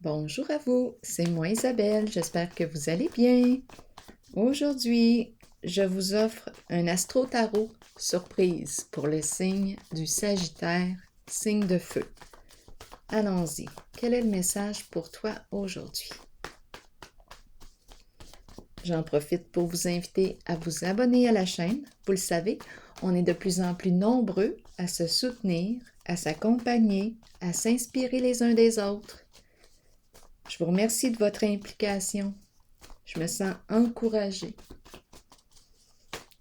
Bonjour à vous, c'est moi Isabelle, j'espère que vous allez bien. Aujourd'hui, je vous offre un astro-tarot surprise pour le signe du Sagittaire, signe de feu. Allons-y, quel est le message pour toi aujourd'hui? J'en profite pour vous inviter à vous abonner à la chaîne. Vous le savez, on est de plus en plus nombreux à se soutenir, à s'accompagner, à s'inspirer les uns des autres. Je vous remercie de votre implication. Je me sens encouragée.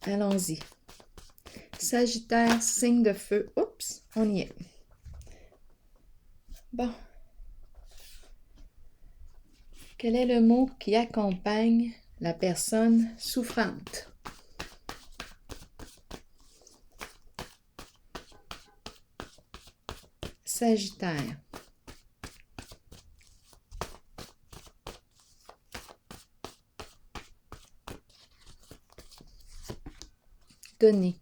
Allons-y. Sagittaire, signe de feu. Oups, on y est. Bon. Quel est le mot qui accompagne la personne souffrante? Sagittaire. Donner.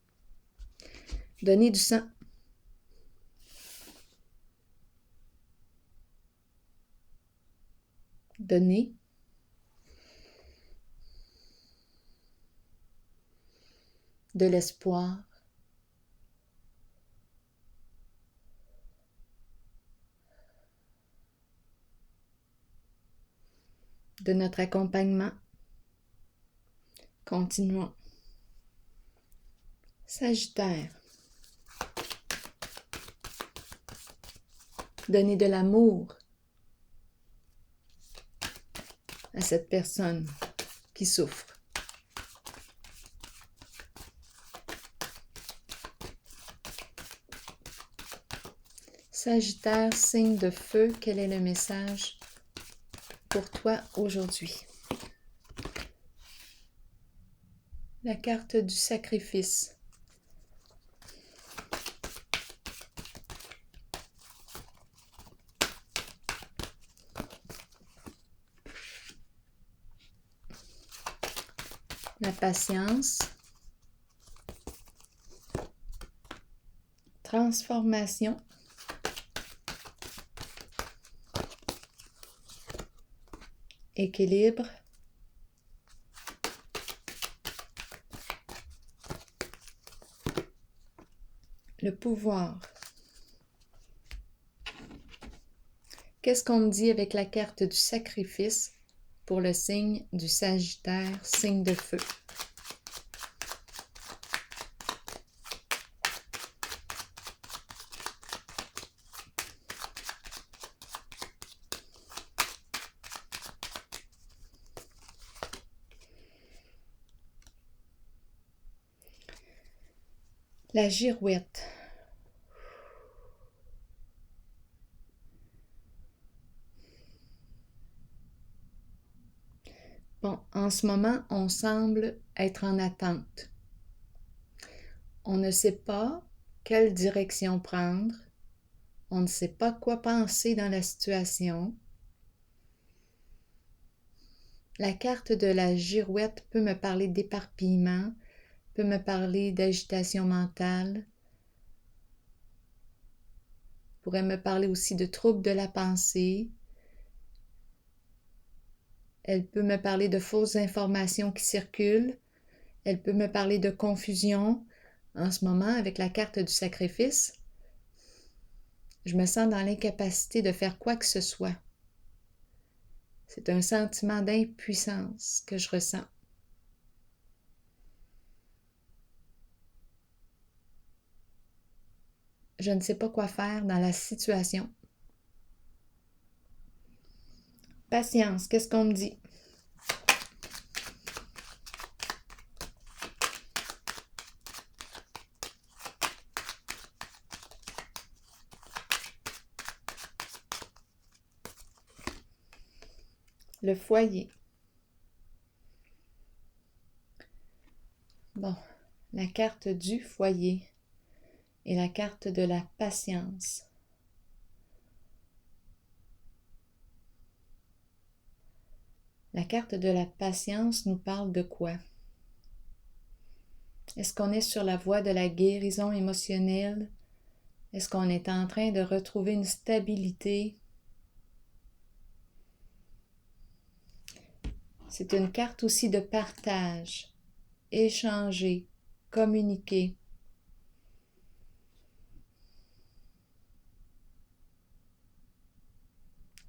Donner du sang. Donner. De l'espoir. De notre accompagnement. Continuons. Sagittaire. Donner de l'amour à cette personne qui souffre. Sagittaire, signe de feu, quel est le message pour toi aujourd'hui? La carte du sacrifice. La patience. Transformation. Équilibre. Le pouvoir. Qu'est-ce qu'on me dit avec la carte du sacrifice pour le signe du Sagittaire, signe de feu? La girouette. Bon, en ce moment, on semble être en attente. On ne sait pas quelle direction prendre. On ne sait pas quoi penser dans la situation. La carte de la girouette peut me parler d'éparpillement, peut me parler d'agitation mentale, pourrait me parler aussi de troubles de la pensée. Elle peut me parler de fausses informations qui circulent. Elle peut me parler de confusion. En ce moment, avec la carte du sacrifice, je me sens dans l'incapacité de faire quoi que ce soit. C'est un sentiment d'impuissance que je ressens. Je ne sais pas quoi faire dans la situation. Patience, qu'est-ce qu'on me dit? Le foyer. Bon, la carte du foyer et la carte de la patience. La carte de la patience nous parle de quoi? Est-ce qu'on est sur la voie de la guérison émotionnelle? Est-ce qu'on est en train de retrouver une stabilité? C'est une carte aussi de partage, échanger, communiquer.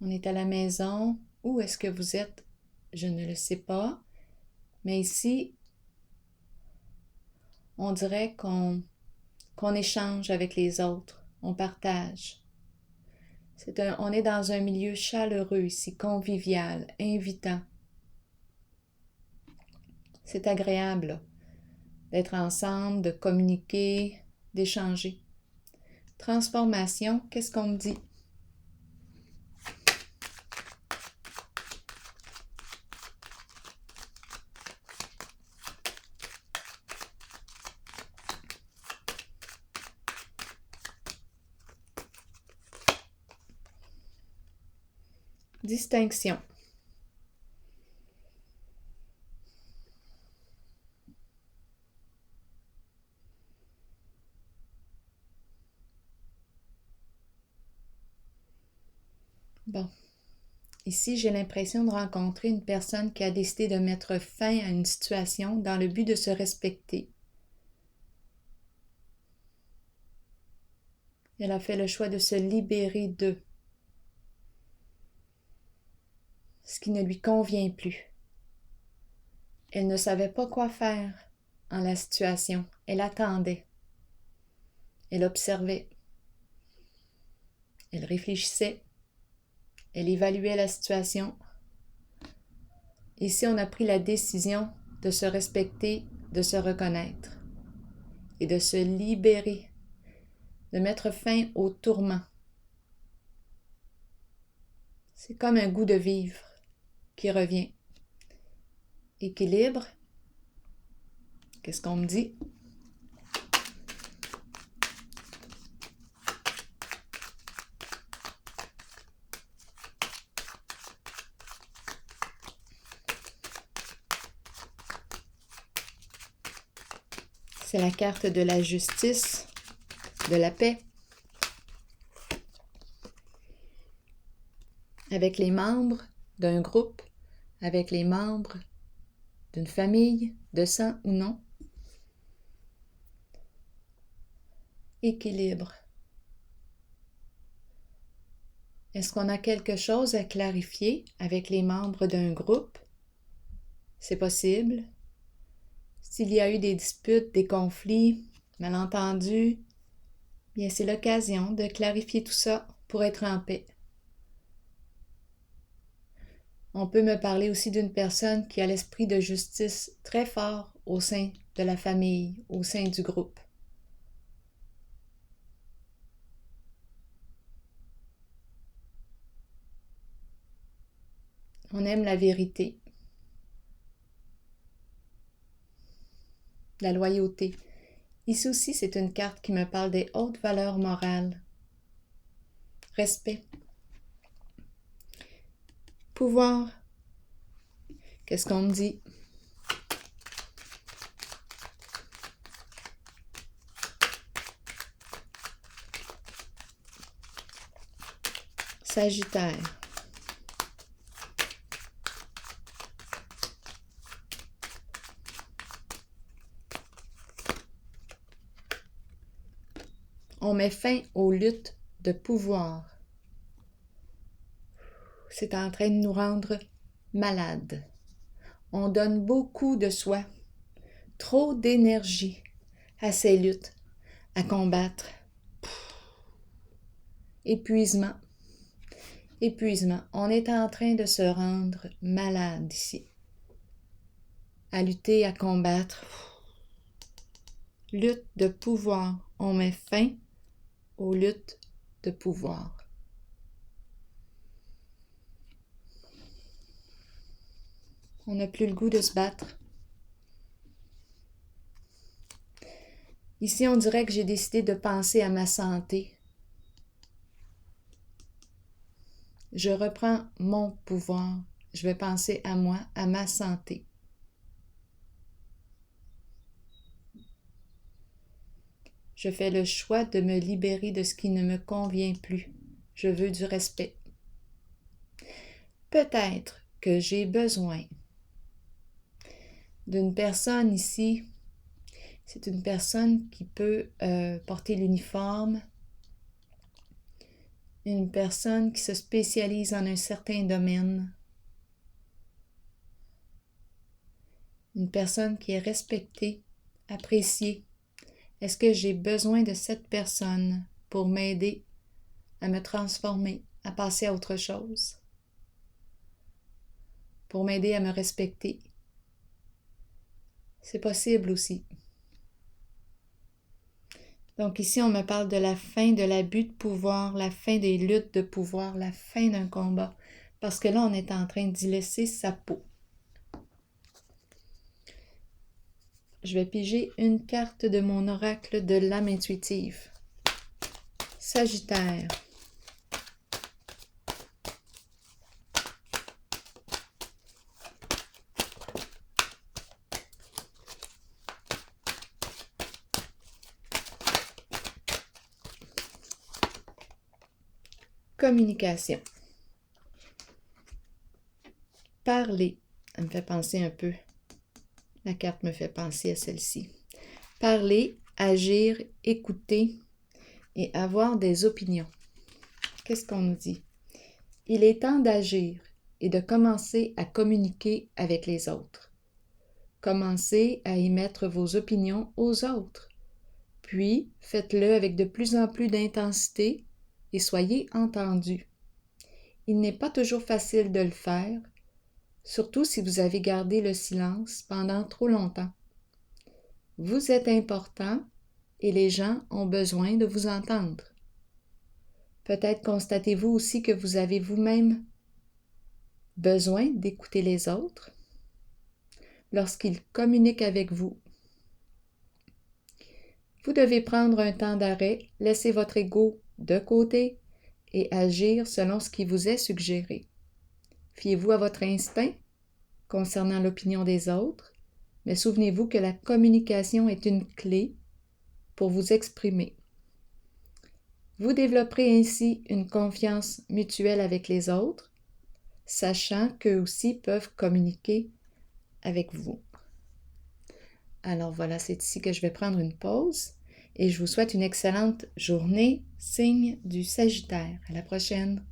On est à la maison. Où est-ce que vous êtes? Je ne le sais pas. Mais ici, on dirait qu'on échange avec les autres. On partage. On est dans un milieu chaleureux ici, convivial, invitant. C'est agréable là, d'être ensemble, de communiquer, d'échanger. Transformation, qu'est-ce qu'on me dit? Distinction. Bon. Ici, j'ai l'impression de rencontrer une personne qui a décidé de mettre fin à une situation dans le but de se respecter. Elle a fait le choix de se libérer de ce qui ne lui convient plus. Elle ne savait pas quoi faire en la situation. Elle attendait. Elle observait. Elle réfléchissait. Elle évaluait la situation. Ici, on a pris la décision de se respecter, de se reconnaître et de se libérer, de mettre fin au tourment. C'est comme un goût de vivre qui revient. Équilibre. Qu'est-ce qu'on me dit? C'est la carte de la justice, de la paix. Avec les membres d'un groupe, avec les membres d'une famille, de sang ou non. Équilibre. Est-ce qu'on a quelque chose à clarifier avec les membres d'un groupe? C'est possible. S'il y a eu des disputes, des conflits, malentendus, bien c'est l'occasion de clarifier tout ça pour être en paix. On peut me parler aussi d'une personne qui a l'esprit de justice très fort au sein de la famille, au sein du groupe. On aime la vérité, la loyauté. Ici aussi, c'est une carte qui me parle des hautes valeurs morales. Respect. Pouvoir. Qu'est-ce qu'on me dit? Sagittaire. On met fin aux luttes de pouvoir. C'est en train de nous rendre malades. On donne beaucoup de soi, trop d'énergie à ces luttes, à combattre. Épuisement. Épuisement. On est en train de se rendre malade ici. À lutter, à combattre. Lutte de pouvoir. On met fin aux luttes de pouvoir. On n'a plus le goût de se battre. Ici, on dirait que j'ai décidé de penser à ma santé. Je reprends mon pouvoir. Je vais penser à moi, à ma santé. Je fais le choix de me libérer de ce qui ne me convient plus. Je veux du respect. Peut-être que j'ai besoin d'une personne ici. C'est une personne qui peut porter l'uniforme, une personne qui se spécialise en un certain domaine, une personne qui est respectée, appréciée. Est-ce que j'ai besoin de cette personne pour m'aider à me transformer, à passer à autre chose, pour m'aider à me respecter? C'est possible aussi. Donc ici, on me parle de la fin de l'abus de pouvoir, la fin des luttes de pouvoir, la fin d'un combat. Parce que là, on est en train d'y laisser sa peau. Je vais piger une carte de mon oracle de l'âme intuitive. Sagittaire. Communication. Parler. Elle me fait penser un peu. La carte me fait penser à celle-ci. Parler, agir, écouter et avoir des opinions. Qu'est-ce qu'on nous dit? Il est temps d'agir et de commencer à communiquer avec les autres. Commencez à émettre vos opinions aux autres. Puis, faites-le avec de plus en plus d'intensité et soyez entendus. Il n'est pas toujours facile de le faire, surtout si vous avez gardé le silence pendant trop longtemps. Vous êtes important et les gens ont besoin de vous entendre. Peut-être constatez-vous aussi que vous avez vous-même besoin d'écouter les autres lorsqu'ils communiquent avec vous. Vous devez prendre un temps d'arrêt, laisser votre ego de côté et agir selon ce qui vous est suggéré. Fiez-vous à votre instinct concernant l'opinion des autres, mais souvenez-vous que la communication est une clé pour vous exprimer. Vous développerez ainsi une confiance mutuelle avec les autres, sachant qu'eux aussi peuvent communiquer avec vous. Alors voilà, c'est ici que je vais prendre une pause et je vous souhaite une excellente journée, signe du Sagittaire. À la prochaine!